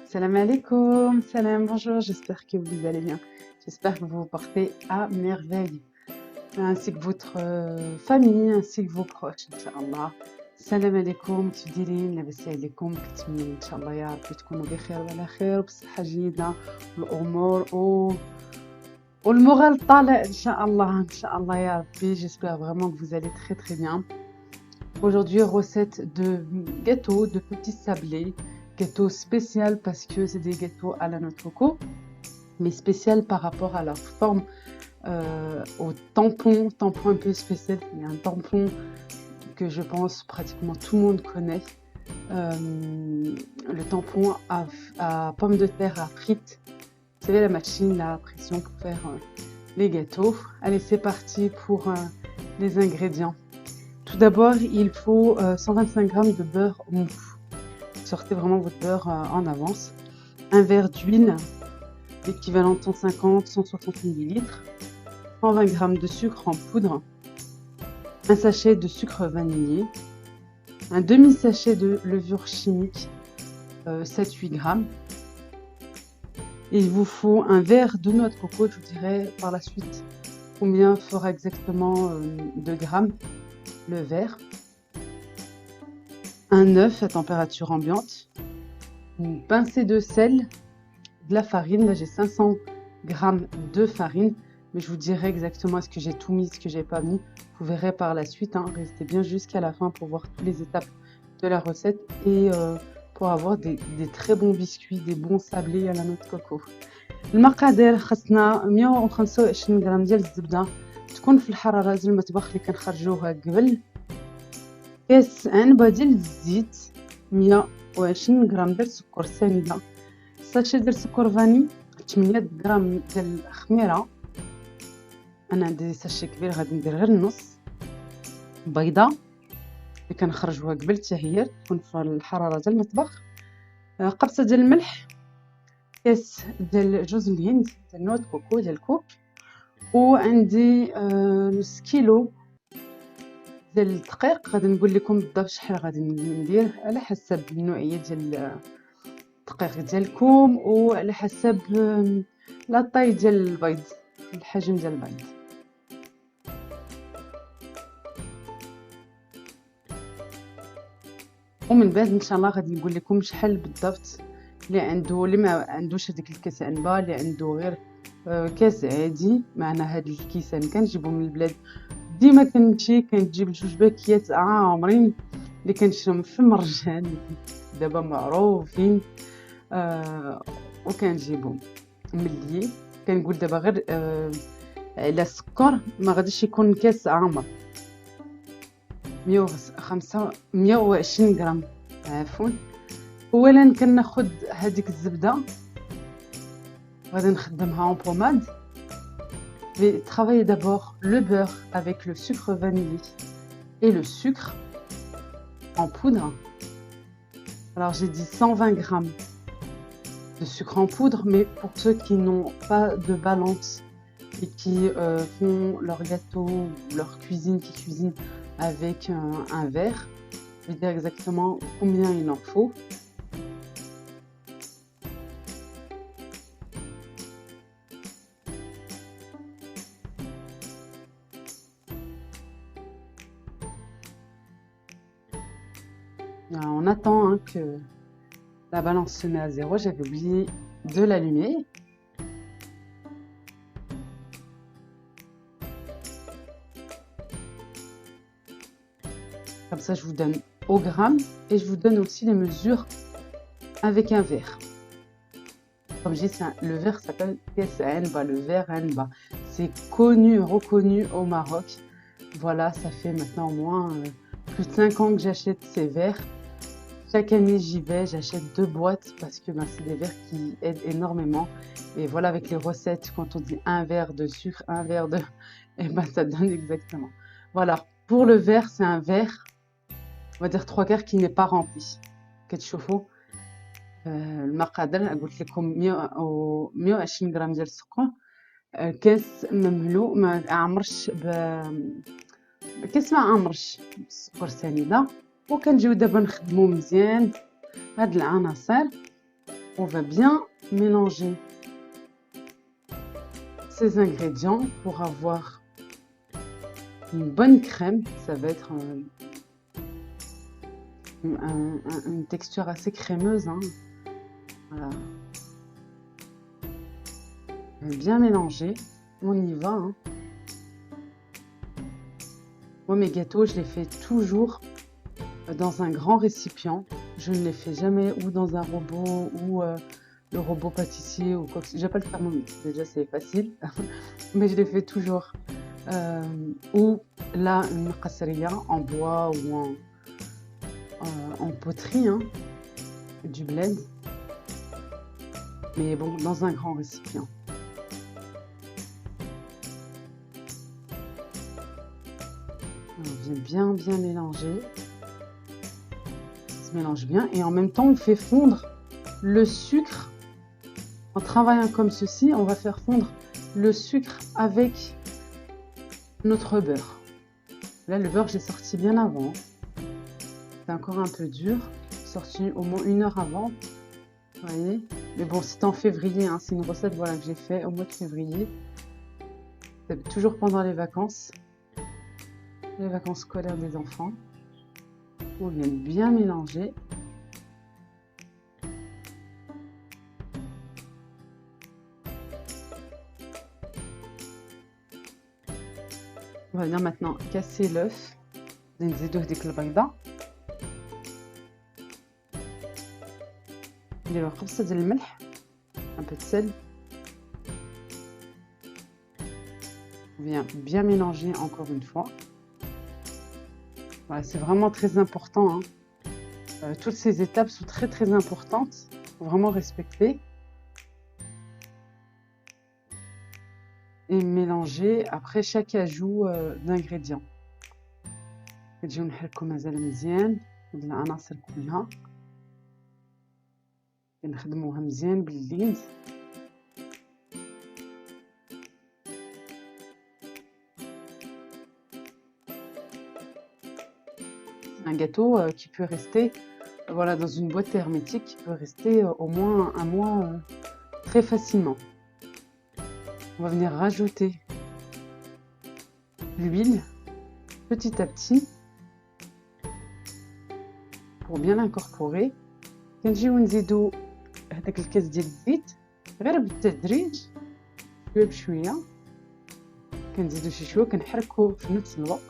Salam alaikum, salam, bonjour, j'espère que vous allez bien. J'espère que vous vous portez à merveille, ainsi que votre famille, ainsi que vos proches, Inch'Allah. Salam alaikum, تديرين لاباس عليكم كتمنى إن شاء الله يا ربي تكونوا بخير وعلى خير وبصحة جيدة والأمور والمورال طالع إن شاء الله يا ربي. J'espère vraiment que vous allez très très bien. Aujourd'hui, recette de gâteaux, de petits sablés, gâteau spécial parce que c'est des gâteaux à la noix de coco, mais spécial par rapport à leur forme, au tampon un peu spécial. Il y a un tampon que je pense pratiquement tout le monde connaît. Le tampon à pommes de terre à frites. Vous savez, la machine à pression pour faire les gâteaux. Allez, c'est parti pour les ingrédients. Tout d'abord, il faut 125 g de beurre mou. Sortez vraiment votre beurre en avance. Un verre d'huile, l'équivalent de 150-160 ml. 120 g de sucre en poudre. Un sachet de sucre vanillé. Un demi-sachet de levure chimique, 7-8 g. Et il vous faut un verre de noix de coco. Je vous dirai par la suite combien fera exactement de grammes le verre. Un œuf à température ambiante, une pincée de sel, de la farine. Là, j'ai 500 g de farine, mais je vous dirai exactement est-ce que j'ai tout mis, ce que j'ai pas mis. Vous verrez par la suite, hein. Restez bien jusqu'à la fin pour voir toutes les étapes de la recette et pour avoir des très bons biscuits, des bons sablés à la noix de coco. المقادير خاصنا 125 غرام ديال الزبده تكون في الحراره ديال المطبخ اللي كنخرجوها قبل. كاس عنبه ديال الزيت، 120 غرام ديال السكر سنيده، ساشي ديال السكر فاني، 8 غرام ديال الخميره. انا عندي ساشي كبير غادي ندير غير النص. بيضه اللي كنخرجوها قبل حتى هي تكون في الحراره ديال المطبخ. قبصه ديال الملح، كاس ديال جوز الهند ديال نوع كوكو ديال الكوك، وعندي نص كيلو ديال الدقيق. غادي نقول لكم بالضبط شحال غادي ندير على حسب النوعيه ديال الدقيق ديالكم وعلى حسب لا طاي ديال البيض، الحجم ديال البيض. ومن بعد ان شاء الله غادي نقول لكم شحال بالضبط اللي ما عندوش هذيك الكاس عنبه، اللي عنده غير كاس عادي. معنا هاد الكيسان كنجيبو من البلاد، ديما كنمشي كنجيب جوج باكيات عامرين اللي كنشريهم في مرجان دابا معروفين، وكنجيبهم ملي كنقول دابا غير على السكر ما غاديش يكون كاس عامر. 120 غرام عفوا. اولا كناخذ هذيك الزبده غادي نخدمها en pommade. Je vais travailler d'abord le beurre avec le sucre vanillé et le sucre en poudre. Alors j'ai dit 120 grammes de sucre en poudre, mais pour ceux qui n'ont pas de balance et qui font leur gâteau ou leur cuisine, qui cuisinent avec un verre, je vais dire exactement combien il en faut. Alors, on attend que la balance se met à zéro. J'avais oublié de l'allumer. Comme ça, je vous donne au gramme et je vous donne aussi les mesures avec un verre. Comme je dis, le verre s'appelle Kes Anba, le verre Anba. C'est connu, reconnu au Maroc. Voilà, ça fait maintenant au moins plus de 5 ans que j'achète ces verres. Chaque année, j'y vais, j'achète 2 boîtes parce que c'est des verres qui aident énormément. Et voilà, avec les recettes, quand on dit un verre de sucre, un verre de... Et ça donne exactement. Voilà, pour le verre, c'est un verre, on va dire 3/4 qui n'est pas rempli. كتشوفوا المقادير قلت لكم 120 غرام ديال السكر، كاس مملوء ما عمرش كاس ما عمرش بالسكر سنيده. وكنجيو دابا نخدمو مزيان هاد العناصر. On va bien mélanger ces ingrédients pour avoir une bonne crème. Ça va être une texture assez crémeuse, hein. Voilà. On va bien mélanger. On y va, hein. Moi, mes gâteaux, je les fais toujours dans un grand récipient. Je ne les fais jamais ou dans un robot ou le robot pâtissier ou quoi que ce soit. J'appelle Thermomix, déjà c'est facile, mais je les fais toujours. Ou là, une qasseria en bois ou en poterie, hein, du bled. Mais bon, dans un grand récipient. On vient bien mélanger. Ça se mélange bien et en même temps, on fait fondre le sucre. En travaillant comme ceci, on va faire fondre le sucre avec notre beurre. Là, le beurre, j'ai sorti bien avant. C'est encore un peu dur. Sorti au moins 1 heure avant. Vous voyez? Mais bon, c'est en février, hein. C'est une recette, voilà, que j'ai fait au mois de février. C'est toujours pendant les vacances scolaires des enfants. On vient bien mélanger. On va venir maintenant casser l'œuf. نزيدوه ديك البيضة. نديرو قبصة ديال الملح. Un peu de sel. On vient bien mélanger encore une fois. Voilà, c'est vraiment très important, hein. Toutes ces étapes sont très importantes. Il faut vraiment respecter. Et mélanger après chaque ajout d'ingrédients. نجيو نحركو مازال مزيان هاد العناصر كلها كنخدموها مزيان بالليد. Un gâteau qui peut rester, voilà, dans une boîte hermétique, qui peut rester au moins 1 mois très facilement. On va venir rajouter l'huile petit à petit pour bien l'incorporer. كنجيو نزيدو هذاك الكاس ديال الزيت غير بالتدريج شويه بشويه. كنزيدو شي شويه كنحركو في نفس الوقت.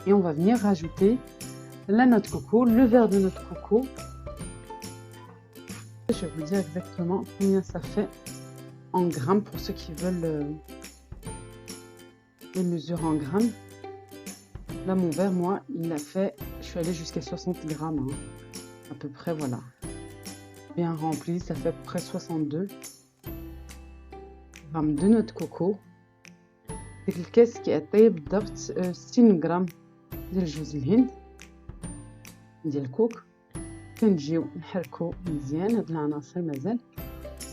Et on va venir rajouter la noix de coco, le verre de noix de coco. Je vais vous dire exactement combien ça fait en grammes pour ceux qui veulent les mesures en grammes. Là, mon verre, moi, il a fait, je suis allée jusqu'à 60 grammes, hein, à peu près, voilà. Bien rempli, ça fait à peu près 62 grammes de noix de coco. ديك الكاس كيعطي بالضبط 60 غرام ديال جوز الهند ديال الكوك. كنجيو نحركو مزيان هاد العناصر مازال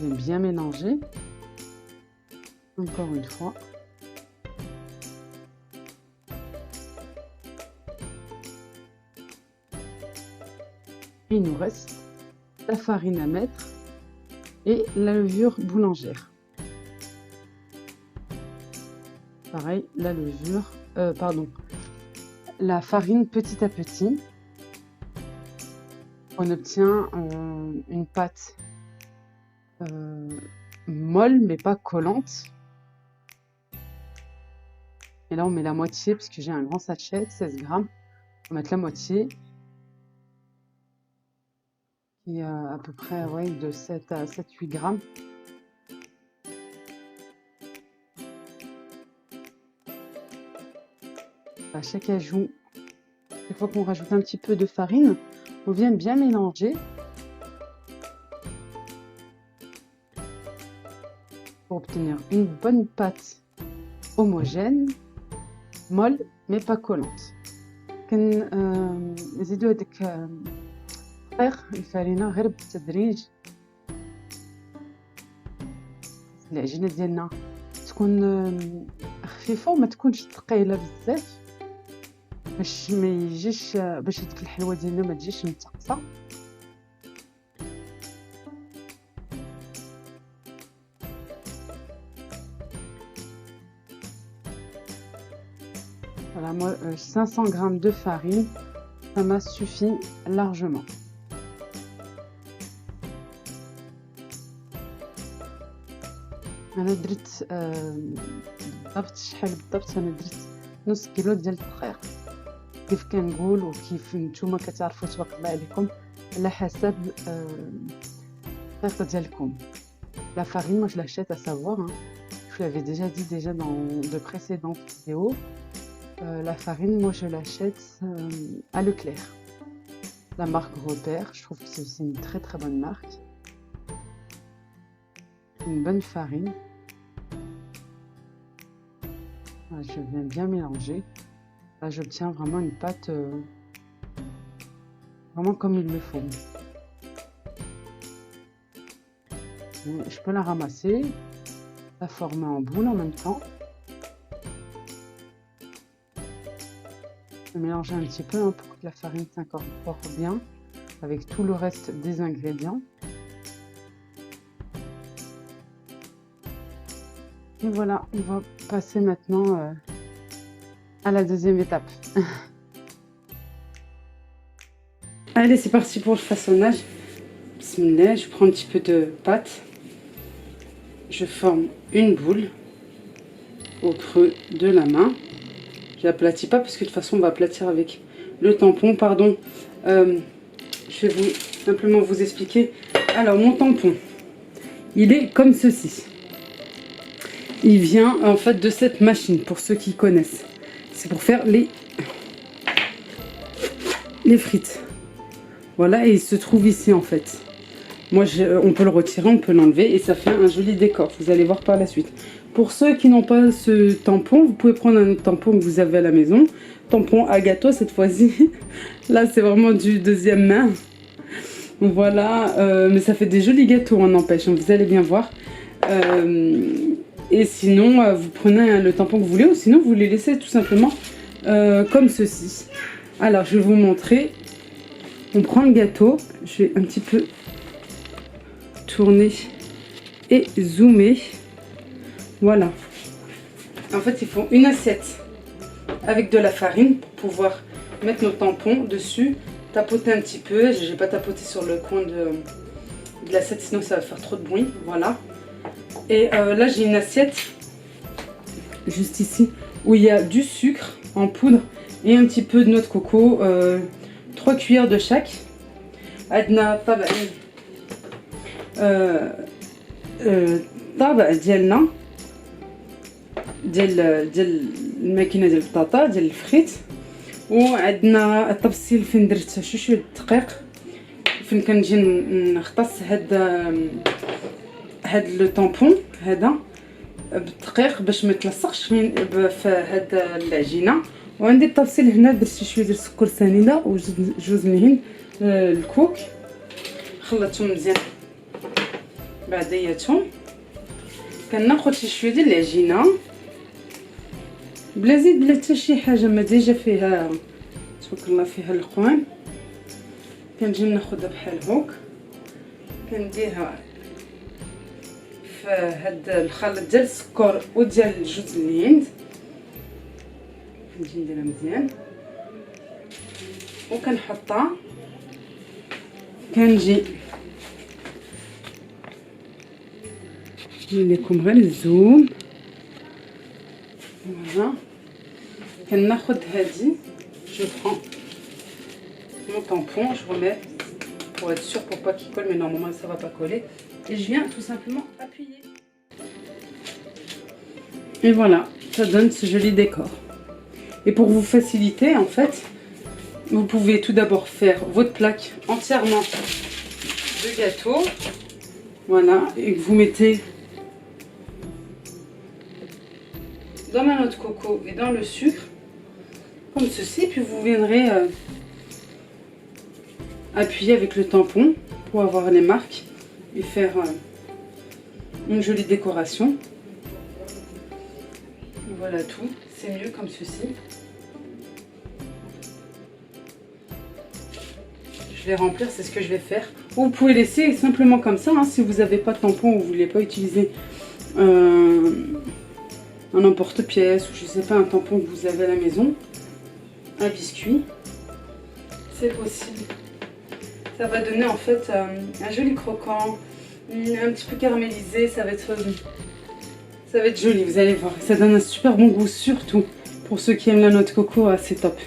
bien mélanger encore une fois. Il nous reste la farine à mettre et la levure boulangère. Pareil, la levure, la farine petit à petit. On obtient une pâte molle mais pas collante. Et là on met la moitié parce que j'ai un grand sachet de 16 grammes. On va mettre la moitié qui est à peu près, ouais, de 7 à 7-8 grammes. À chaque ajout, chaque fois qu'on rajoute un petit peu de farine, on vient bien mélanger. pour obtenir une bonne pâte homogène, molle mais pas collante. كنزيدو هذيك الفرينة غير بالتدريج. العجينة ديالنا تكون خفيفة وما تكونش ثقيلة بزاف باش ما يجيش باش هذيك الحلوة ديالنا ما تجيش متقصة. Voilà, moi 500 g de farine, ça m'a suffi largement. انا درت بالضبط شحال بالضبط، انا درت نص كيلو ديال الدقيق كيف كنقول وكيف نتوما كتعرفوا تبارك الله عليكم على حسب الدقيق ديالكم. La farine, moi je l'achète à savoir, hein. Je l'avais déjà dit dans de précédentes vidéos. La farine, moi je l'achète à Leclerc. La marque Repère, je trouve que c'est une très très bonne marque. Une bonne farine. Voilà, je viens bien mélanger. Là, j'obtiens vraiment une pâte vraiment comme il le faut. Je peux la ramasser, la former en boule en même temps. Je vais mélanger un petit peu hein, pour que la farine s'incorpore bien avec tout le reste des ingrédients. Et voilà, on va passer maintenant à la deuxième étape. Allez, c'est parti pour le façonnage. Bismillah, je prends un petit peu de pâte. Je forme une boule au creux de la main. Je l'aplatis pas parce que de toute façon on va aplatir avec le tampon. Pardon, je vais simplement vous expliquer. Alors mon tampon, il est comme ceci. Il vient en fait de cette machine, pour ceux qui connaissent. C'est pour faire les frites. Voilà, et il se trouve ici en fait. Moi, on peut le retirer, on peut l'enlever et ça fait un joli décor. Vous allez voir par la suite. Pour ceux qui n'ont pas ce tampon, vous pouvez prendre un autre tampon que vous avez à la maison. Tampon à gâteau cette fois-ci. Là, c'est vraiment du deuxième main. Voilà, mais ça fait des jolis gâteaux, on n'empêche. Vous allez bien voir. Et sinon, vous prenez le tampon que vous voulez ou sinon, vous les laissez tout simplement comme ceci. Alors, je vais vous montrer. On prend le gâteau. Je vais un petit peu tourner et zoomer. Voilà. En fait, ils font une assiette avec de la farine pour pouvoir mettre nos tampons dessus. Tapoter un petit peu. Je n'ai pas tapoté sur le coin de l'assiette, sinon ça va faire trop de bruit. Voilà. Et là, j'ai une assiette juste ici où il y a du sucre en poudre et un petit peu de noix de coco. 3 cuillères de chaque. عندنا طبعا طابع ديالنا ديال الماكينه ديال البطاطا ديال الفخيت. وعندنا الطبسيل فين درت شويه الدقيق فين كنجي نختص هاد لو طامبون هذا بالدقيق باش ما يتلصقش في هاد العجينه. وعندي الطبسيل هنا درت شويه ديال السكر سنيده وجوز من الهند الكوك خلطتهم مزيان بعدياتهم. كناخذ شويه ديال العجينه بلا زيت بلا حتى شي حاجه، ما ديجا فيها تبارك الله فيها القوام. كنجي ناخذها بحال هوك كنديرها في هاد الخليط ديال السكر وديال جوز الهند. نجي نديرها مزيان وكنحطها. كنجي ندير لكم غير الزوم. فوالا كناخذ هادي. Je prends mon tampon, je remets pour être sûr pour pas qu'il colle, mais normalement ça va pas coller. Et je viens tout simplement appuyer. Et voilà, ça donne ce joli décor. Et pour vous faciliter, en fait, vous pouvez tout d'abord faire votre plaque entièrement de gâteau. Voilà, et que vous mettez dans ma noix de coco et dans le sucre, comme ceci. Puis vous viendrez appuyer avec le tampon pour avoir les marques et faire une jolie décoration. Voilà tout, c'est mieux comme ceci. Je vais remplir, c'est ce que je vais faire. Ou vous pouvez laisser simplement comme ça, hein, si vous n'avez pas de tampon ou vous ne voulez pas utiliser un emporte-pièce ou je sais pas, un tampon que vous avez à la maison, un biscuit, c'est possible. Ça va donner en fait un joli croquant, un petit peu caramélisé, ça va être joli, vous allez voir. Ça donne un super bon goût, surtout pour ceux qui aiment la noix de coco, c'est top.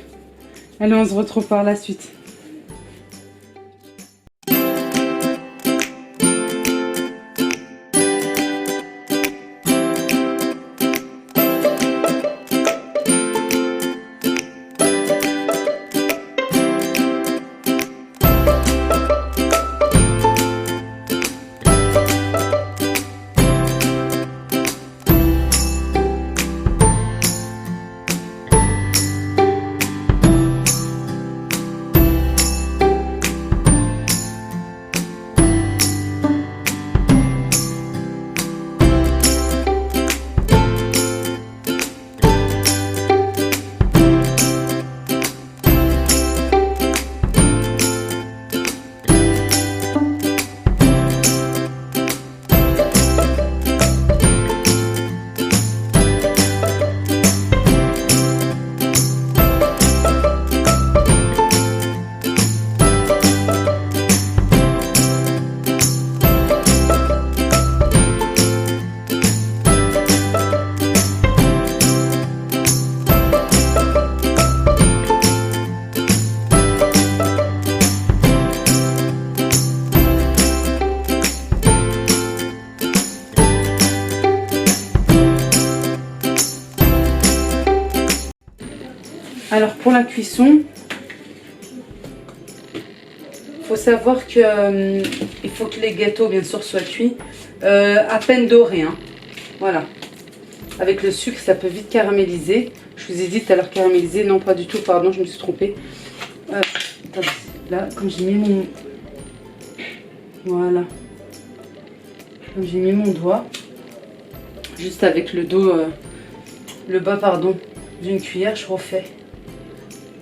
Allez, on se retrouve par la suite. Alors pour la cuisson, il faut savoir que il faut que les gâteaux bien sûr soient cuits à peine dorés, hein. Voilà. Avec le sucre, ça peut vite caraméliser. Je vous ai dit tout à l'heure caraméliser, non pas du tout, pardon, je me suis trompée. Là, comme j'ai mis mon... Voilà. Comme j'ai mis mon doigt, juste avec le dos, le bas, pardon, d'une cuillère, je refais.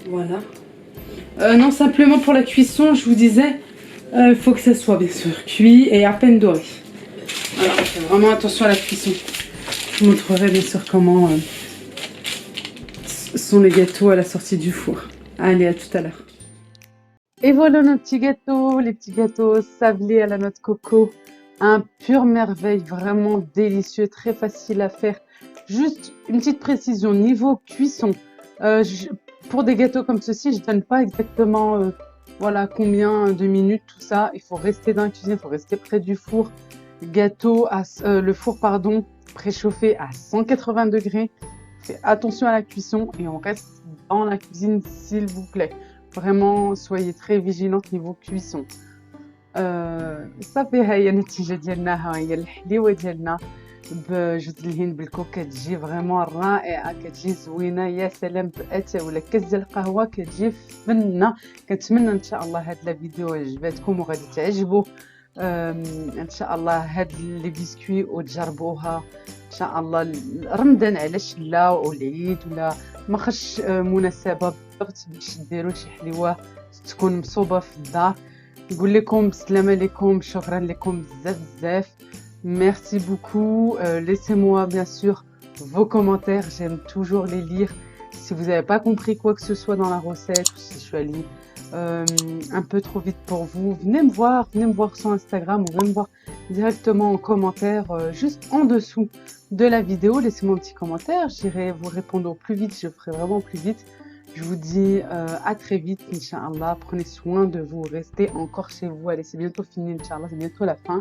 Voilà. Non, simplement pour la cuisson, je vous disais, il faut que ça soit bien sûr cuit et à peine doré. Alors, faites vraiment attention à la cuisson. Je vous montrerai bien sûr comment sont les gâteaux à la sortie du four. Allez, à tout à l'heure. Et voilà nos petits gâteaux, les petits gâteaux sablés à la noix de coco. Un pure merveille, vraiment délicieux, très facile à faire. Juste une petite précision, niveau cuisson. Pour des gâteaux comme ceci, je ne donne pas exactement voilà, combien de minutes, tout ça. Il faut rester dans la cuisine, il faut rester près du four. Le four, pardon, préchauffé à 180 degrés. Faites attention à la cuisson et on reste dans la cuisine, s'il vous plaît. Vraiment, soyez très vigilante niveau cuisson. صافي هاي النتيجة ديالنا، ها هي الحليوة ديالنا بجوز الهند بالكوك. كتجي فريمون رائعة، كتجي زوينة، يا سلام بأتا ولا كاس ديال القهوة كتجي فنة. كنتمنى ان شاء الله هاد الفيديو عجباتكم وغادي تعجبوا ان شاء الله هاد لي بسكوي وتجربوها ان شاء الله. رمضان علاش لا، والعيد ولا ما خش مناسبة بالضبط باش ديروا شي حليوة تكون مصوبة في الدار. نقول لكم السلام عليكم، شكرا لكم بزاف بزاف. Merci beaucoup. Laissez-moi bien sûr vos commentaires. J'aime toujours les lire. Si vous n'avez pas compris quoi que ce soit dans la recette ou si je suis allée un peu trop vite pour vous, venez me voir sur Instagram ou venez me voir directement en commentaire juste en dessous de la vidéo. Laissez-moi un petit commentaire. J'irai vous répondre au plus vite. Je ferai vraiment plus vite. Je vous dis à très vite, Inch'Allah. Prenez soin de vous. Restez encore chez vous. Allez, c'est bientôt fini, Inch'Allah. C'est bientôt la fin.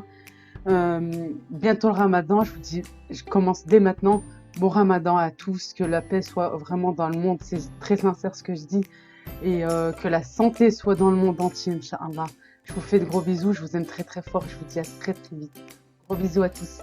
Bientôt le Ramadan. Je vous dis, je commence dès maintenant. Bon Ramadan à tous. Que la paix soit vraiment dans le monde. C'est très sincère ce que je dis. Et que la santé soit dans le monde entier, Inch'Allah. Je vous fais de gros bisous. Je vous aime très très fort. Je vous dis à très très vite. Gros bisous à tous.